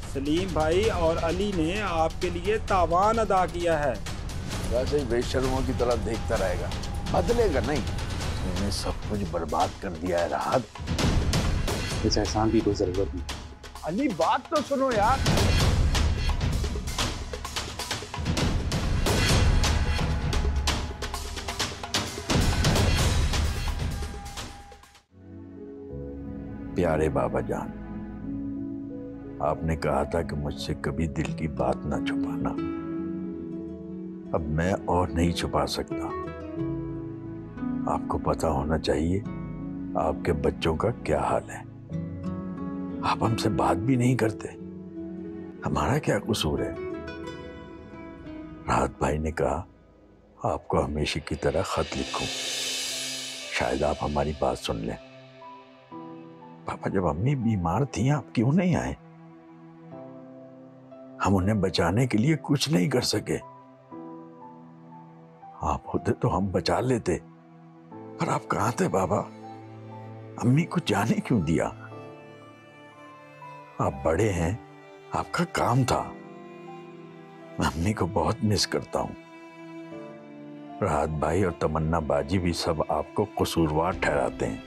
सलीम भाई और अली ने आपके लिए तावान अदा किया है। वैसे ही बेशर्मों की तरह देखता रहेगा, बदलेगा नहीं। मैंने सब कुछ बर्बाद कर दिया है राहत। इस एहसान की कोई जरूरत नहीं। अली बात तो सुनो यार। प्यारे बाबा जान, आपने कहा था कि मुझसे कभी दिल की बात ना छुपाना। अब मैं और नहीं छुपा सकता। आपको पता होना चाहिए आपके बच्चों का क्या हाल है। आप हमसे बात भी नहीं करते, हमारा क्या कसूर है? राहत भाई ने कहा आपको हमेशा की तरह खत लिखूं, शायद आप हमारी बात सुन लें। पापा, जब अम्मी बीमार थी आप क्यों नहीं आए? हम उन्हें बचाने के लिए कुछ नहीं कर सके। आप होते तो हम बचा लेते, पर आप कहां थे बाबा? अम्मी को जाने क्यों दिया? आप बड़े हैं, आपका काम था। मैं अम्मी को बहुत मिस करता हूं। राहत भाई और तमन्ना बाजी भी सब आपको कसूरवार ठहराते हैं।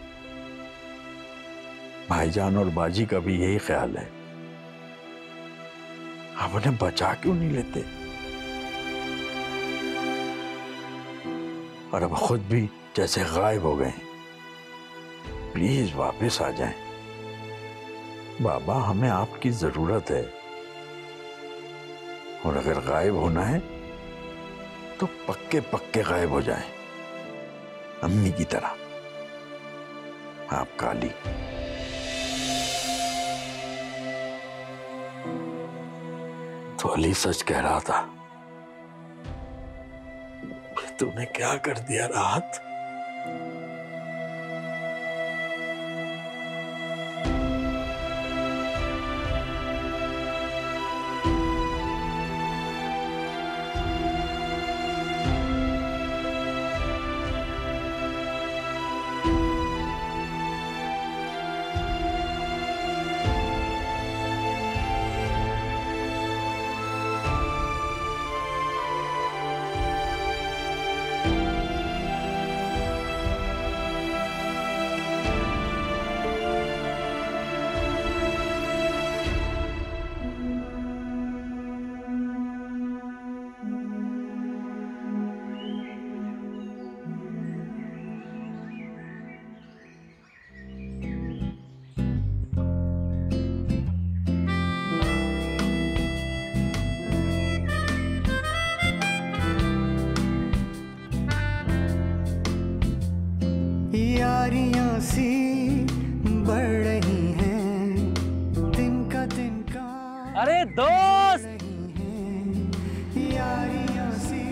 भाईजान और बाजी का भी यही ख्याल है। आप उन्हें बचा क्यों नहीं लेते? और अब खुद भी जैसे गायब हो गए। प्लीज वापस आ जाएं। बाबा, हमें आपकी जरूरत है, और अगर गायब होना है तो पक्के पक्के गायब हो जाएं, अम्मी की तरह। आप काली। तो अली सच कह रहा था। तूने क्या कर दिया राहत? यारियां सी बढ़ रही हैं, तिनका तिनका। अरे दोस्त, यारियां सी।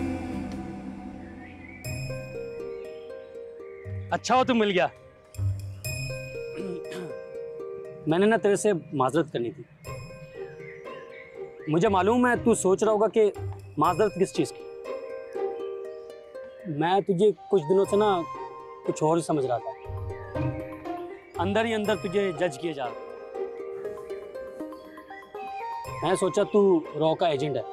अच्छा हो तुम मिल गया। मैंने ना तेरे से माजरत करनी थी। मुझे मालूम है तू सोच रहा होगा कि माजरत किस चीज की। मैं तुझे कुछ दिनों से ना कुछ और ही समझ रहा था। अंदर ही अंदर तुझे जज किए जा रहा। मैं सोचा तू रॉ का एजेंट है।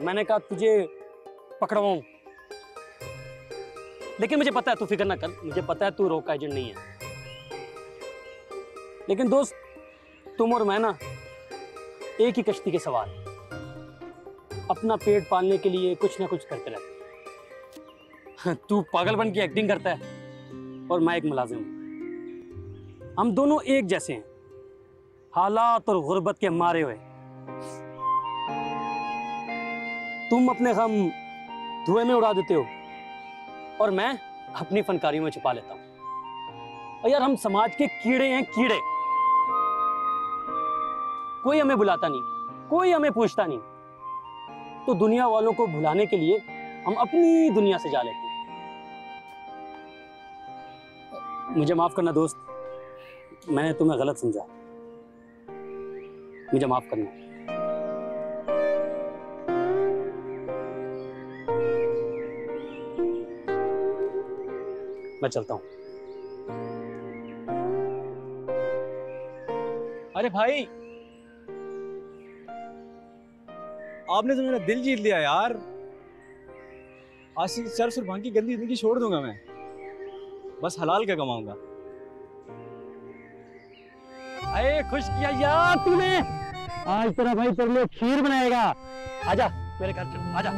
मैंने कहा तुझे पकड़वाऊं, लेकिन मुझे पता है तू फिक्र ना कर, मुझे पता है तू रॉ का एजेंट नहीं है। लेकिन दोस्त, तुम और मैं ना एक ही कश्ती के सवार, अपना पेट पालने के लिए कुछ ना कुछ करते रहते। तू पागलपन की एक्टिंग करता है और मैं एक मुलाजिम हूं। हम दोनों एक जैसे हैं, हालात और गुर्बत के मारे हुए। तुम अपने गम धुएं में उड़ा देते हो और मैं अपनी फनकारियों में छुपा लेता हूं। और यार, हम समाज के कीड़े हैं, कीड़े। कोई हमें बुलाता नहीं, कोई हमें पूछता नहीं, तो दुनिया वालों को भुलाने के लिए हम अपनी दुनिया से जा लेते हैं। मुझे माफ करना दोस्त, मैंने तुम्हें गलत समझा। मुझे माफ करना। मैं चलता हूँ। अरे भाई, आपने तो मेरा दिल जीत लिया यार। आज से चर्च और भांग की गंदी जिंदगी छोड़ दूंगा मैं, बस हलाल का कमाऊंगा। अरे खुश किया यार तूने। आज तेरा भाई तेरे लिए खीर बनाएगा। आजा मेरे घर चल, आजा।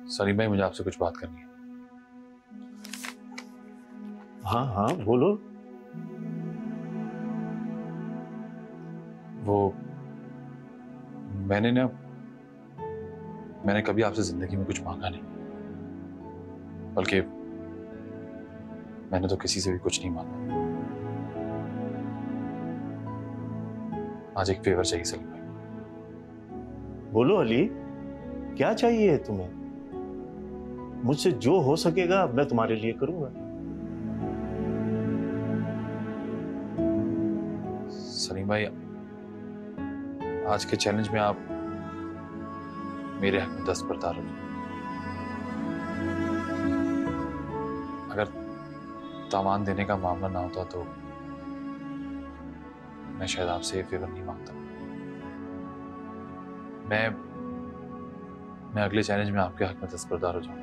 सलीम भाई, मुझे आपसे कुछ बात करनी है। हाँ हाँ बोलो। वो मैंने कभी आपसे जिंदगी में कुछ मांगा नहीं, बल्कि मैंने तो किसी से भी कुछ नहीं मांगा। आज एक फेवर चाहिए सलीम भाई। बोलो अली, क्या चाहिए तुम्हें? मुझसे जो हो सकेगा मैं तुम्हारे लिए करूंगा। सलीम भाई, आज के चैलेंज में आप मेरे हक में 10 बरदार हो जाए। अगर तावान देने का मामला ना होता तो मैं शायद आपसे ये फेवर नहीं मांगता। मैं अगले चैलेंज में आपके हक में 10 बरदार हो जाऊंगा।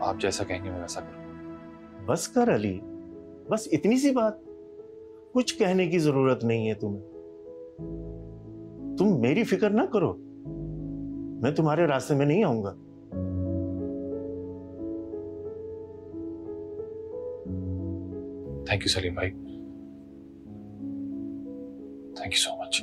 आप जैसा कहेंगे मैं वैसा करूंगा। बस कर अली, बस इतनी सी बात। कुछ कहने की जरूरत नहीं है तुम्हें। तुम मेरी फिक्र ना करो, मैं तुम्हारे रास्ते में नहीं आऊंगा। थैंक यू सलीम भाई, थैंक यू सो मच।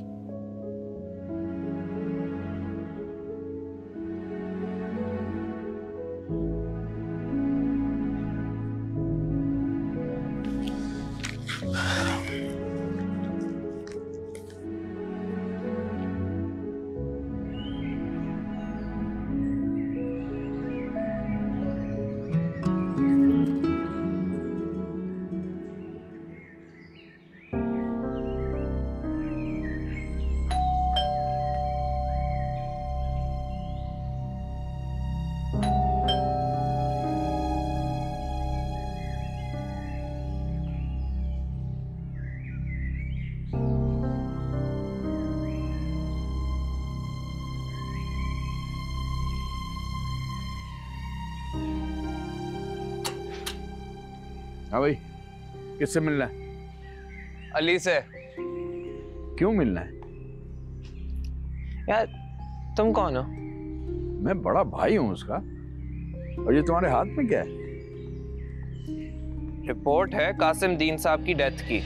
हाँ भाई, किससे मिलना है? अली से। क्यों मिलना है? यार तुम कौन हो? मैं बड़ा भाई हूं उसका। और ये तुम्हारे हाथ में क्या है? रिपोर्ट है कासिम दीन साहब की डेथ की।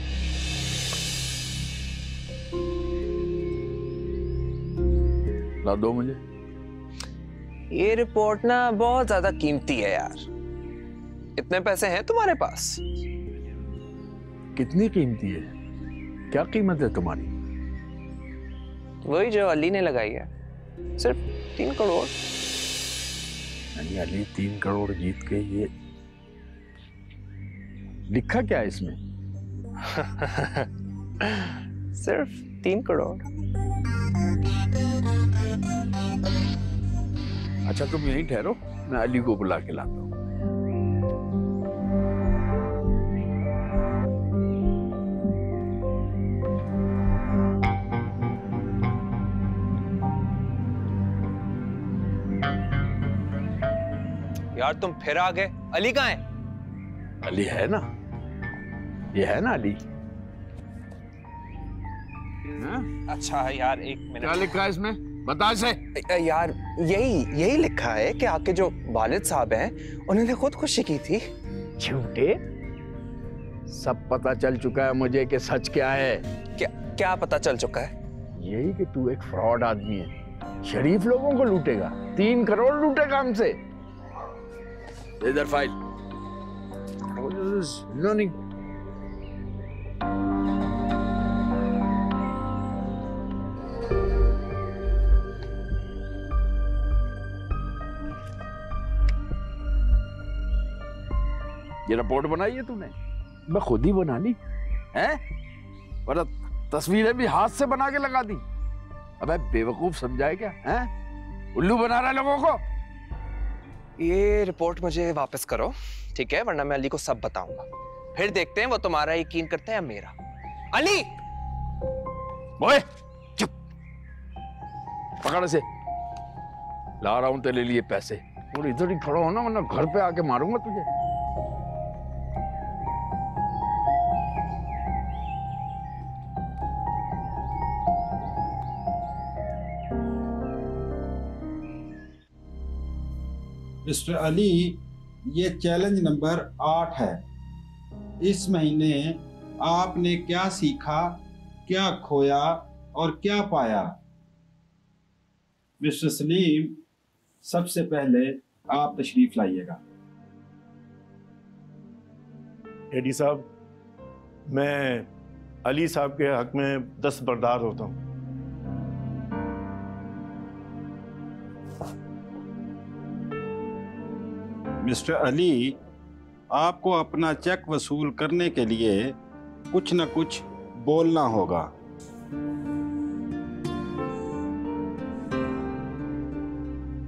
ला दो मुझे। ये रिपोर्ट ना बहुत ज्यादा कीमती है यार। इतने पैसे हैं तुम्हारे पास? कितनी कीमती है? क्या कीमत है तुम्हारी? वही जो अली ने लगाई है, सिर्फ 3 करोड़। यानी अली 3 करोड़ जीत के ये लिखा क्या है इसमें? सिर्फ 3 करोड़। अच्छा तुम यहीं ठहरो, मैं अली को बुला के लाता हूँ। यार तुम फिर आ गए। अली कहाँ है? अली है ना, ये है ना अली। अच्छा यार एक मिनट। क्या लिखा है इसमें? बता से। यार यही लिखा है कि आपके जो वालिद साहब हैं उन्होंने खुदकुशी की थी। झूठे, सब पता चल चुका है मुझे कि सच क्या है। क्या पता चल चुका है? यही कि तू एक फ्रॉड आदमी है, शरीफ लोगों को लूटेगा। 3 करोड़ लूटेगा हमसे। इधर फाइल। नहीं ये रिपोर्ट बनाई है तूने? मैं खुद ही बना ली है, और तस्वीरें भी हाथ से बना के लगा दी। अबे बेवकूफ समझाए क्या है? उल्लू बना रहा है लोगों को। ये रिपोर्ट मुझे वापस करो, ठीक है? वरना मैं अली को सब बताऊंगा। फिर देखते हैं वो तुम्हारा यकीन करता है या मेरा। अली! ओए चुप, पकड़ से। ला रहा हूं तेरे लिए पैसे, और इधर ही खड़ा हो ना, वरना घर पे आके मारूंगा तुझे। मिस्टर अली, ये चैलेंज नंबर 8 है। इस महीने आपने क्या सीखा, क्या खोया और क्या पाया? मिस्टर सलीम, सबसे पहले आप तशरीफ लाइएगा। एडी साहब, मैं अली साहब के हक में दस्तबरदार होता हूँ। मिस्टर अली, आपको अपना चेक वसूल करने के लिए कुछ न कुछ बोलना होगा।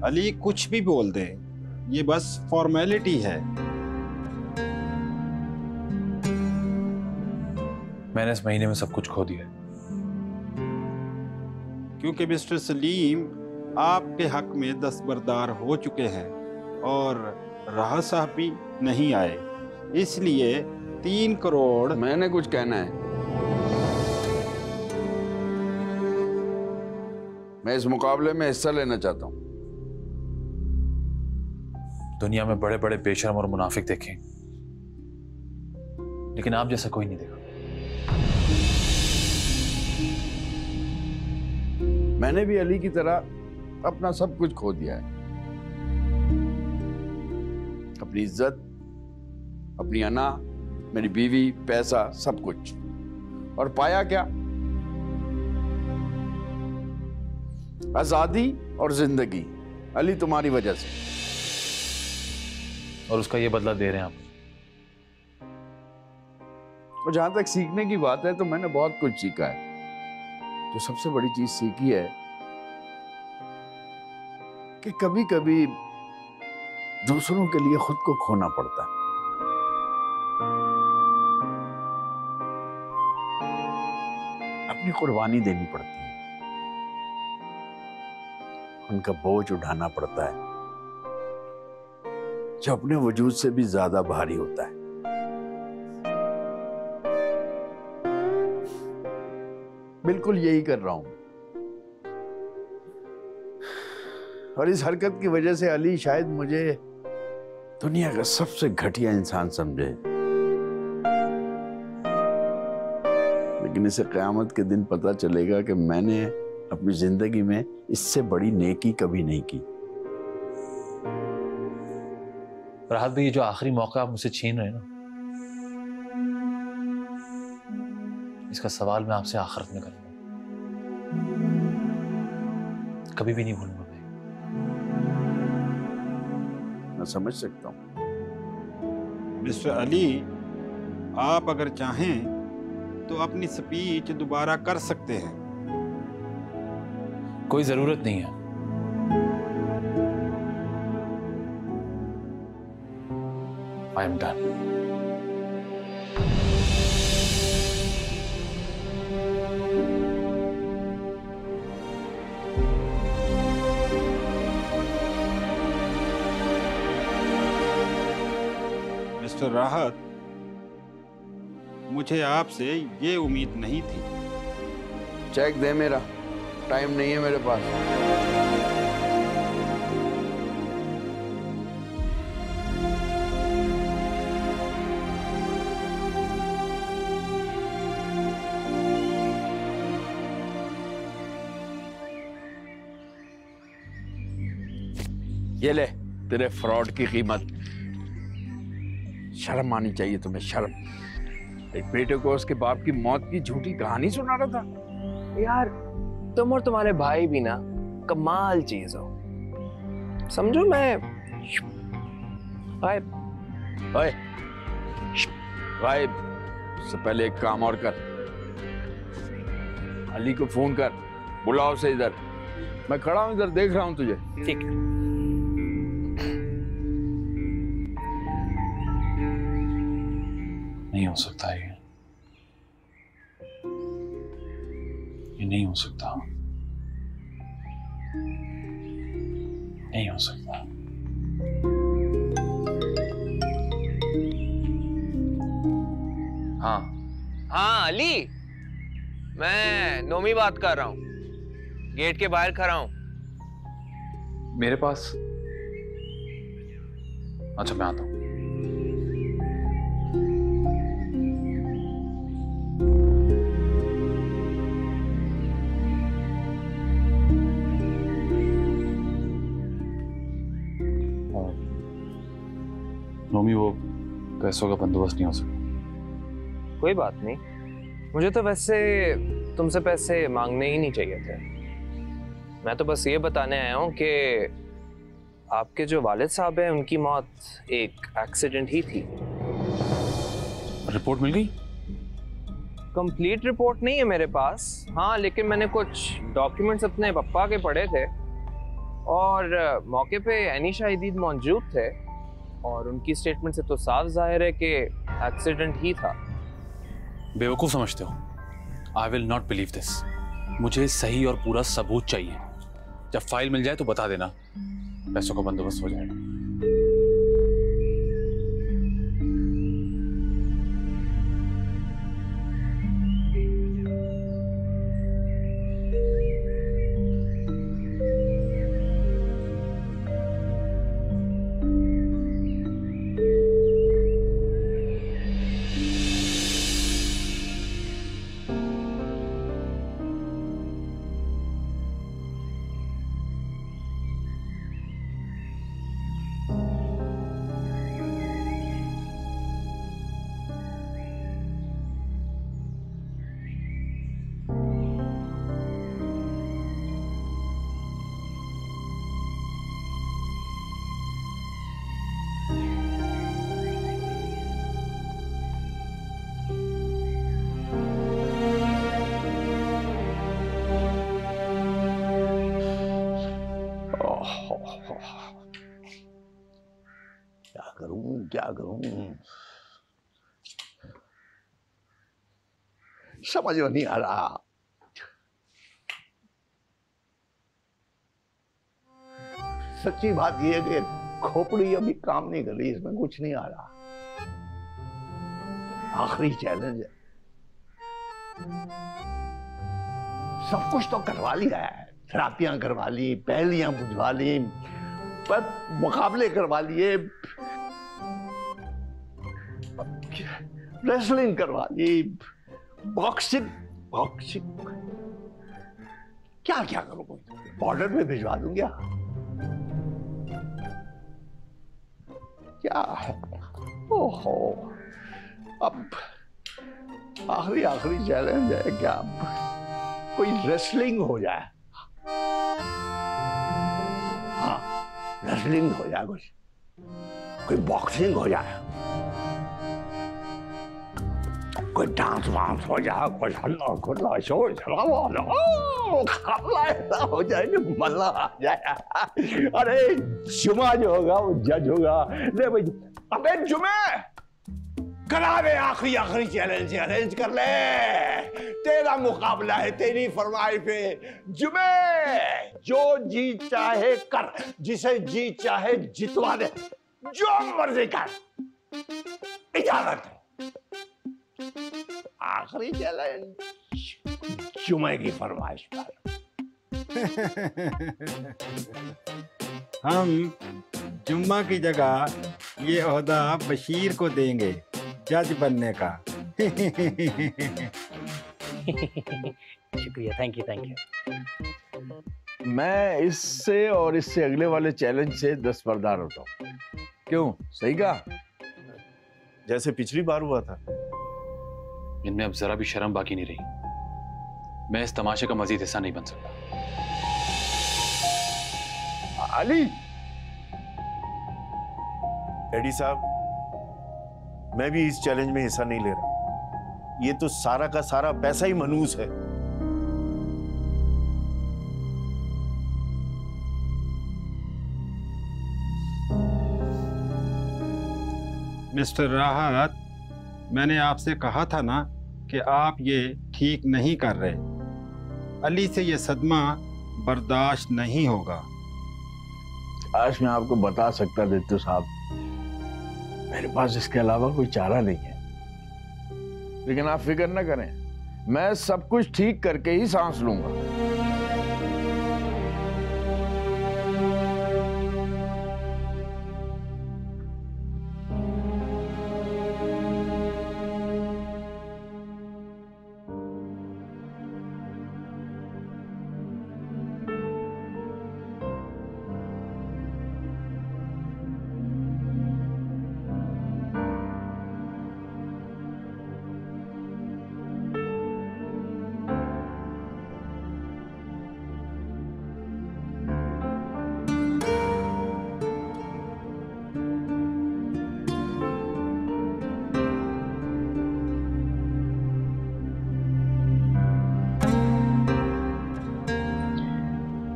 अली, कुछ भी बोल दे, ये बस फॉर्मेलिटी है। मैंने इस महीने में सब कुछ खो दिया है। क्योंकि मिस्टर सलीम आपके हक में दस्तबरदार हो चुके हैं और राहत साहब भी नहीं आए, इसलिए 3 करोड़। मैंने कुछ कहना है? मैं इस मुकाबले में हिस्सा लेना चाहता हूं। दुनिया में बड़े बड़े बेशरम और मुनाफिक देखे, लेकिन आप जैसा कोई नहीं देखा। मैंने भी अली की तरह अपना सब कुछ खो दिया है, अपनी इज्जत, अपनी अना, मेरी बीवी, पैसा, सब कुछ। और पाया क्या? आजादी और जिंदगी। अली, तुम्हारी वजह से। और उसका ये बदला दे रहे हैं आप। और जहां तक सीखने की बात है, तो मैंने बहुत कुछ सीखा है। जो सबसे बड़ी चीज सीखी है कि कभी कभी दूसरों के लिए खुद को खोना पड़ता है। अपनी कुर्बानी देनी पड़ती है, उनका बोझ उठाना पड़ता है जो अपने वजूद से भी ज्यादा भारी होता है। बिल्कुल यही कर रहा हूं, और इस हरकत की वजह से अली शायद मुझे दुनिया का सबसे घटिया इंसान समझे, लेकिन इसे क़यामत के दिन पता चलेगा कि मैंने अपनी जिंदगी में इससे बड़ी नेकी कभी नहीं की। राहत भाई, ये जो आखिरी मौका आप मुझसे छीन रहे हैं ना, इसका सवाल मैं आपसे आखिरत में करूंगा। कभी भी नहीं भूलूंगा भाई। मैं समझ सकता हूं। मिस्टर अली, आप अगर चाहें तो अपनी स्पीच दोबारा कर सकते हैं। कोई जरूरत नहीं है। I am done. मिस्टर राहत, मुझे आपसे ये उम्मीद नहीं थी। चेक दे मेरा, टाइम नहीं है मेरे पास। ये ले तेरे फ्रॉड की कीमत। शर्म आनी चाहिए तुम्हें, शर्म। एक बेटे को उसके बाप की मौत की झूठी कहानी सुना रहा था। यार, तुम और तुम्हारे भाई भी ना कमाल चीज हो, समझो। मैं ओए, गायब से पहले एक काम और कर, अली को फोन कर, बुलाओ उसे इधर। मैं खड़ा हूं इधर, देख रहा हूं तुझे। ठीक है। नहीं हो सकता ये नहीं हो सकता, नहीं हो सकता। हाँ हाँ अली, मैं नोमी बात कर रहा हूँ, गेट के बाहर खड़ा हूँ। मेरे पास, अच्छा मैं आता हूँ। नोमी, वो पैसों का बंदोबस्त नहीं हो सकता। कोई बात नहीं, मुझे तो वैसे तुमसे पैसे मांगने ही नहीं चाहिए थे। मैं तो बस ये बताने आया हूँ कि आपके जो वालिद साहब हैं उनकी मौत एक एक्सीडेंट ही थी। रिपोर्ट मिल गई? कंप्लीट रिपोर्ट नहीं है मेरे पास, हाँ, लेकिन मैंने कुछ डॉक्यूमेंट्स अपने पप्पा के पढ़े थे और मौके पे एनी शाहिदीद मौजूद थे और उनकी स्टेटमेंट से तो साफ जाहिर है कि एक्सीडेंट ही था। बेवकूफ समझते हो? I will not believe this. मुझे सही और पूरा सबूत चाहिए। जब फाइल मिल जाए तो बता देना, पैसों का बंदोबस्त हो जाएगा। क्या करूं समझ में नहीं आ रहा। सच्ची बात यह है कि खोपड़ी अभी काम नहीं कर रही, इसमें कुछ नहीं आ रहा। आखिरी चैलेंज है। सब कुछ तो करवा लिया है, थेरापियां करवा ली, पहलियां बुझवा ली, पर मुकाबले करवा लिए, रेसलिंग करवा ली, बॉक्सिंग क्या क्या करूं? बॉर्डर पे भिजवा दूं क्या? क्या ओहो, अब आखिरी चैलेंज है क्या? कोई रेसलिंग हो जाए, हाँ रेसलिंग हो जाए, कुछ कोई बॉक्सिंग हो जाए, कोई डांस वांस हो जाए, कुछ हल्ला खुल्ला शोर शराबा हो जाए, मजा आ जाए। अरे जुमा जो होगा वो जज होगा। ले भाई, अबे जुमे करा दे, आखिरी चैलेंज अरेंज कर ले। तेरा मुकाबला है, तेरी फरमाइश पे जुमे। जो जी चाहे कर, जिसे जी चाहे जितवा दे, जो मर्जी कर, इजाजत है। आखिरी चैलेंज जुमे की फरमाइश पर। हम जुम्मा की जगह ये ओहदा बशीर को देंगे, जज बनने का। शुक्रिया, थैंक यू। मैं इससे और इससे अगले वाले चैलेंज से दस्तबरदार होता हूँ। क्यों, सही कहा? जैसे पिछली बार हुआ था। इनमें अब जरा भी शर्म बाकी नहीं रही। मैं इस तमाशे का मजीद हिस्सा नहीं बन सकता। अली, एडी साहब, मैं भी इस चैलेंज में हिस्सा नहीं ले रहा। ये तो सारा का सारा पैसा ही मनूस है। मिस्टर राहत, मैंने आपसे कहा था ना कि आप ये ठीक नहीं कर रहे। अली से ये सदमा बर्दाश्त नहीं होगा। आज मैं आपको बता सकता दित्तू साहब, मेरे पास इसके अलावा कोई चारा नहीं है। लेकिन आप फिक्र न करें, मैं सब कुछ ठीक करके ही सांस लूंगा।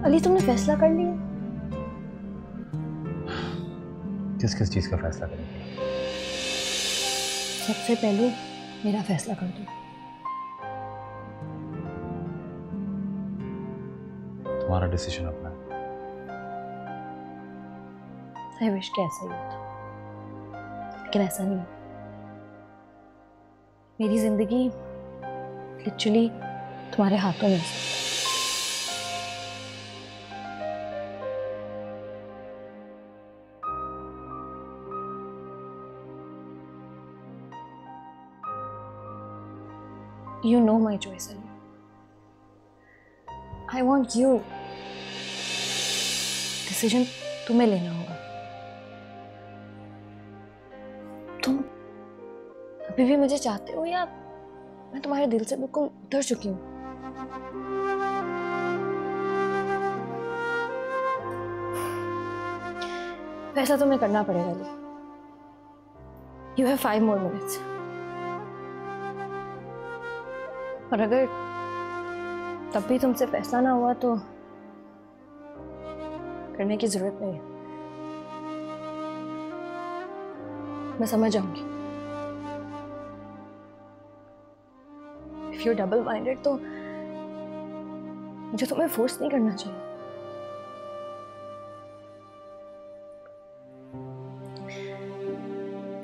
अली, तुमने फैसला कर लिया? किस किस चीज का फैसला करेंगे? सबसे पहले मेरा फैसला कर दो। तुम्हारा डिसीजन अपना है। आई विश कि ऐसा ही होता, लेकिन ऐसा नहीं। मेरी जिंदगी लिटरली तुम्हारे हाथों में है। You know my choice, Ali. I want you. Decision तुम्हें लेना होगा। तुम अभी भी मुझे चाहते हो या मैं तुम्हारे दिल से बिल्कुल उतर चुकी हूँ? फैसला तुम्हें करना पड़ेगा, Ali. You have 5 more minutes. और अगर तब भी तुमसे फैसला ना हुआ तो करने की जरूरत नहीं है, मैं समझ जाऊंगी। इफ यू डबल माइंडेड तो मुझे तुम्हें फोर्स नहीं करना चाहिए।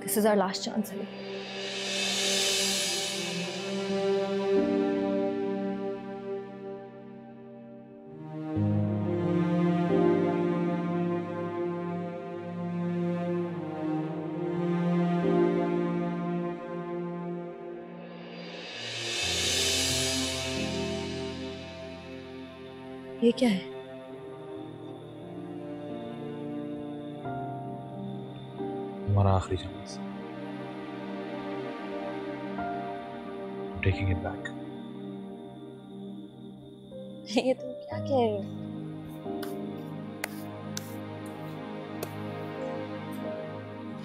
This is our last chance, Ali. ये क्या है? हमारा आखिरी चांस। Taking it back. ये तुम क्या कह रहे हो?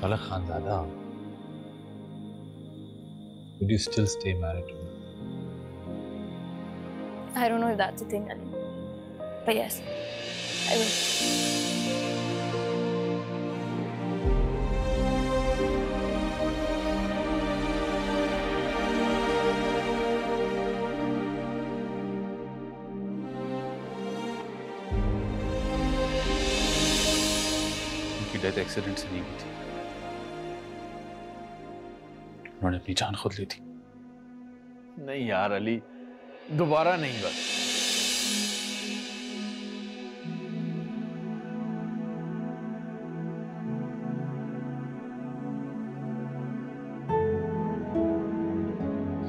फलक Khanzada, would you still stay married to me? I don't know if that's a thing, Ali. But yes, I will. उनकी डेथ एक्सीडेंट से नहीं हुई थी, उन्होंने अपनी जान खुद ली थी। नहीं यार अली, दोबारा नहीं। बस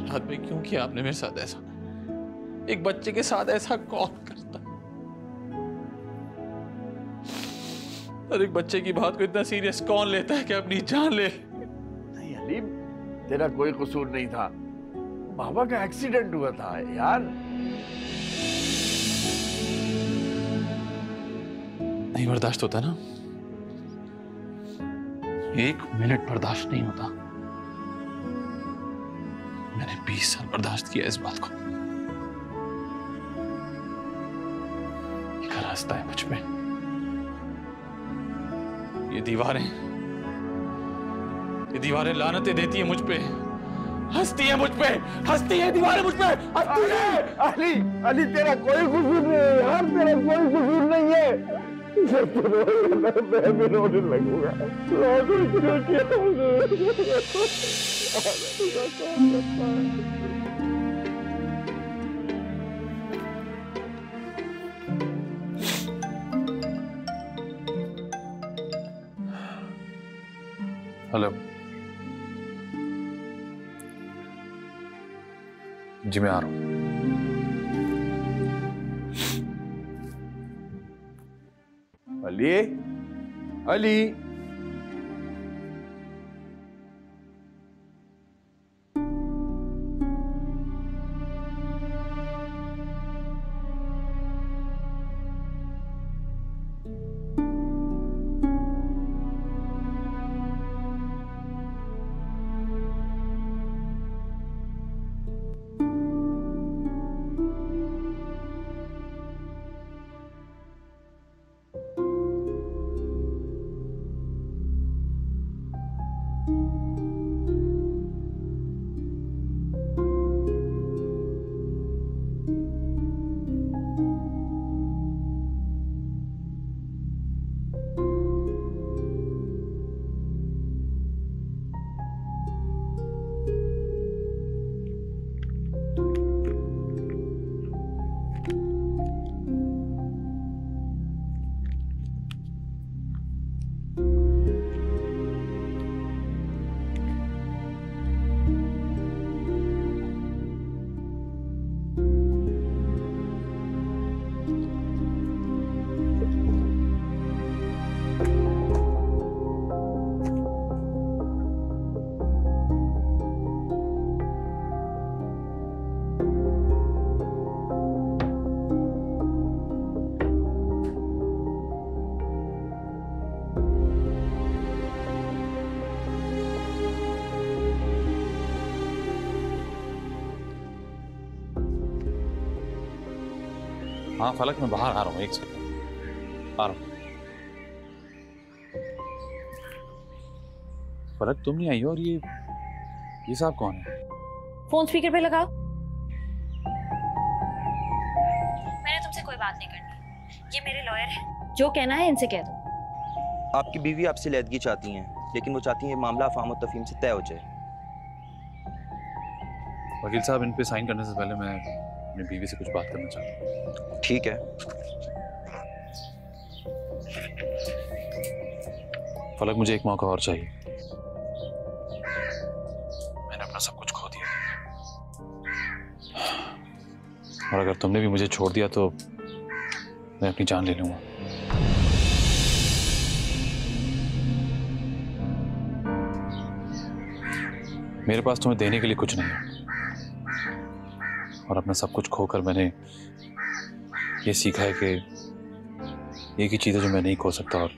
रात में क्यों किया आपने मेरे साथ ऐसा? एक बच्चे के साथ ऐसा कौन करता? और एक बच्चे की बात को इतना सीरियस कौन लेता है कि अपनी जान ले? नहीं अली, तेरा कोई कसूर नहीं था। बाबा का एक्सीडेंट हुआ था यार। नहीं बर्दाश्त होता ना, 1 मिनट बर्दाश्त नहीं होता। 20 साल बर्दाश्त किया इस बात को। ये घर हंसता है मुझ पे। ये दीवारें लानतें देती है मुझ पे, हंसती है मुझ पे, हंसती है दीवारें मुझ पे, हंसती है। अली अली तेरा कोई कसूर नहीं है यार, तेरा कोई कसूर नहीं है। जब तू रोएगा मैं भी रोने लगूंगा। क्यों किया हेलो जी, मैं आ रहा हूं। अली अली हाँ फलक, मैं बाहर आ रहा हूँ, एक सेकंड आ रहा हूँ। फलक तुम नहीं आई हो, और ये साहब कौन है? फोन स्पीकर पे लगाओ। मैंने तुमसे कोई बात नहीं करनी, ये मेरे लॉयर हैं, जो कहना है इनसे कह दो। आपकी बीवी आपसे लैदगी चाहती हैं, लेकिन वो चाहती हैं मामला अफाम और तफहीम से तय हो जाए। वकील साहब, इन पे साइन करने से पहले मैं अपनी बीवी से कुछ बात करना चाहता हूँ। ठीक है। फलक, मुझे एक मौका और चाहिए। मैंने अपना सब कुछ खो दिया, और अगर तुमने भी मुझे छोड़ दिया तो मैं अपनी जान ले लूंगा। मेरे पास तुम्हें देने के लिए कुछ नहीं है, और अपना सब कुछ खोकर मैंने ये सीखा है कि एक ही चीज है जो मैं नहीं खो सकता, और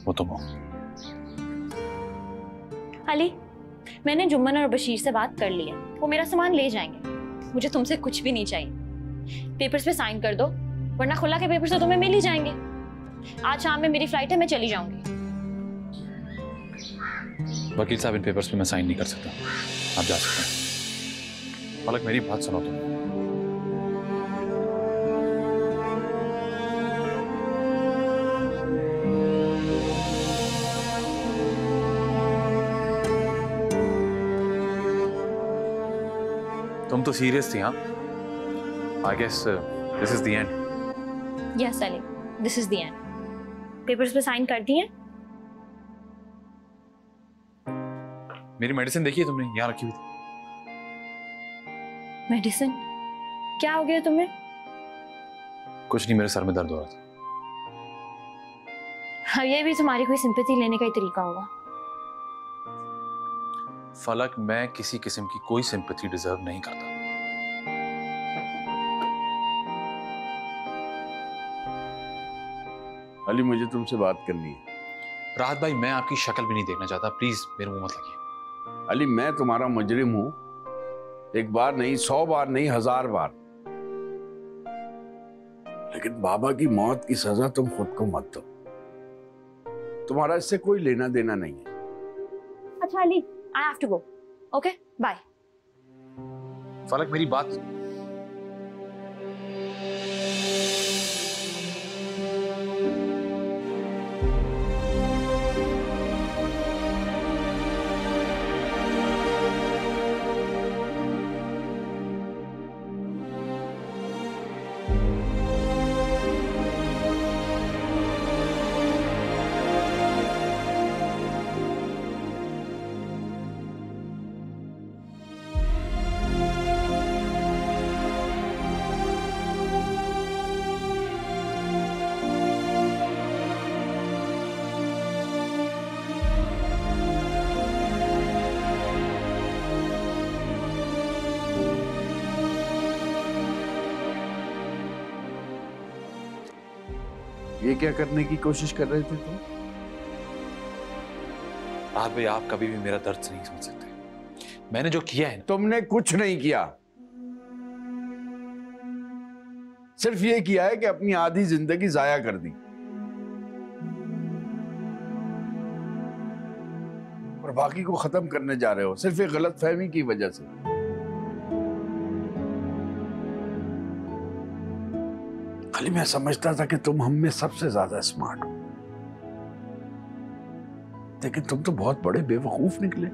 वो तुम हो। अली, मैंने जुम्मन और बशीर से बात कर ली है, वो मेरा सामान ले जाएंगे। मुझे तुमसे कुछ भी नहीं चाहिए। पेपर्स पे साइन कर दो, वरना खुला के पेपर तो तुम्हें मिल ही जाएंगे। आज शाम में मेरी फ्लाइट है, मैं चली जाऊंगी। वकील साहब, इन पेपर्स पे मैं साइन नहीं कर सकता, आप जा सकते हैं। फलक, मेरी बात सुनो तुम तो सीरियस थी, हाँ? I guess this is the end. Yes, Ali, this is the end. Papers पे साइन कर दिए? मेरी मेडिसिन देखी है तुमने, यहाँ रखी हुई थी। मेडिसिन? क्या हो गया तुम्हें? कुछ नहीं, मेरे सर में दर्द हो रहा था। हाँ, ये भी तुम्हारी कोई सिंपैथी लेने का ही तरीका होगा। फलक, मैं किसी किस्म की कोई सिंपैथी डिजर्व नहीं करता। अली, मुझे तुमसे बात करनी है। राहत भाई, मैं आपकी शक्ल भी नहीं देखना चाहता, प्लीज मेरे मुंह मत लगिए। अली, मैं तुम्हारा मुजरिम हूँ एक बार नहीं, 100 बार नहीं, 1000 बार। लेकिन बाबा की मौत की सजा तुम खुद को मत दो। तुम्हारा इससे कोई लेना देना नहीं है। अच्छा Ali, I have to go. Okay, bye. Falak, मेरी बात। ये क्या करने की कोशिश कर रहे थे तुम? राहत भाई, आप कभी भी मेरा दर्द नहीं समझ सकते। मैंने जो किया है। तुमने कुछ नहीं किया, सिर्फ ये किया है कि अपनी आधी जिंदगी जाया कर दी और बाकी को खत्म करने जा रहे हो सिर्फ एक गलतफहमी की वजह से। खाली मैं समझता था कि तुम हम में सबसे ज्यादा स्मार्ट हो, लेकिन तुम तो बहुत बड़े बेवकूफ निकले।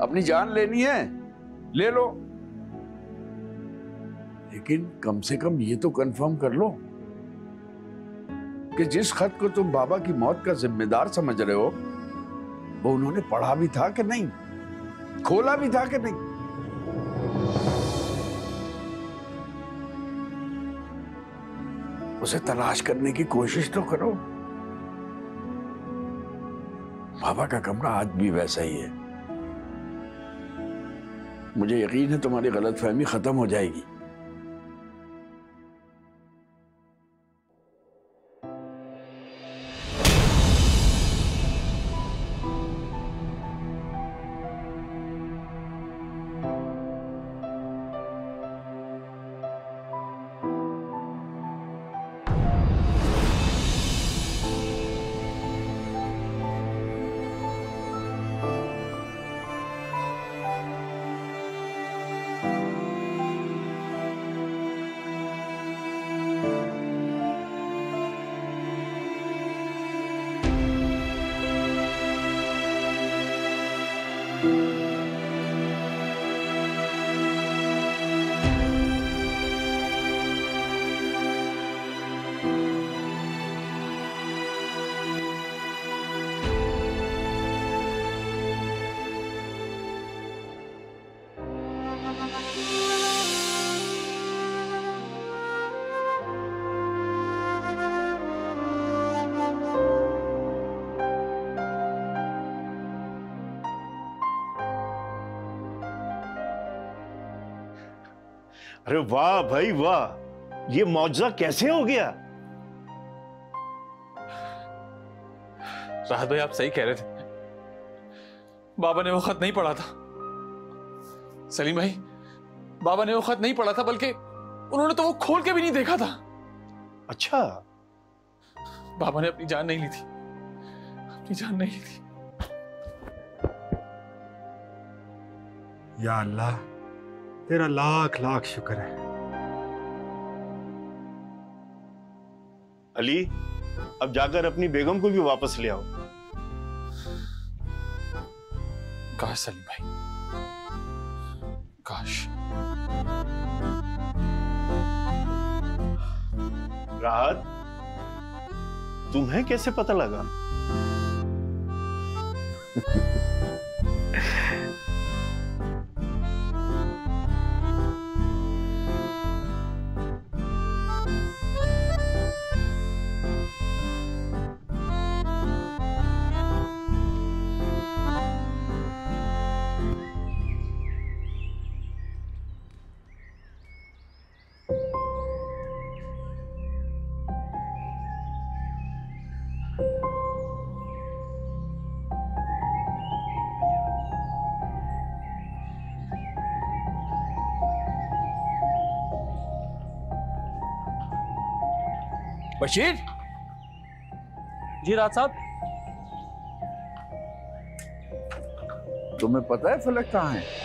अपनी जान लेनी है, ले लो, लेकिन कम से कम ये तो कंफर्म कर लो कि जिस खत को तुम बाबा की मौत का जिम्मेदार समझ रहे हो वो उन्होंने पढ़ा भी था कि नहीं, खोला भी था कि नहीं। उसे तलाश करने की कोशिश तो करो। बाबा का कमरा आज भी वैसा ही है। मुझे यकीन है तुम्हारी गलतफहमी खत्म हो जाएगी। अरे वाह भाई वाह, ये मौजज़ा कैसे हो गया? राहत भाई, आप सही कह रहे थे। बाबा ने वो खत नहीं पढ़ा था। सलीम भाई, बाबा ने वो खत नहीं पढ़ा था, बल्कि उन्होंने तो वो खोल के भी नहीं देखा था। अच्छा, बाबा ने अपनी जान नहीं ली थी, अपनी जान नहीं ली थी। या अल्लाह, तेरा लाख लाख शुक्र है। अली, अब जाकर अपनी बेगम को भी वापस ले आओ। काश सलीम भाई, काश। राहत, तुम्हें कैसे पता लगा? बशीर। जी राज साहब। तुम्हें पता है फलक कहाँ है?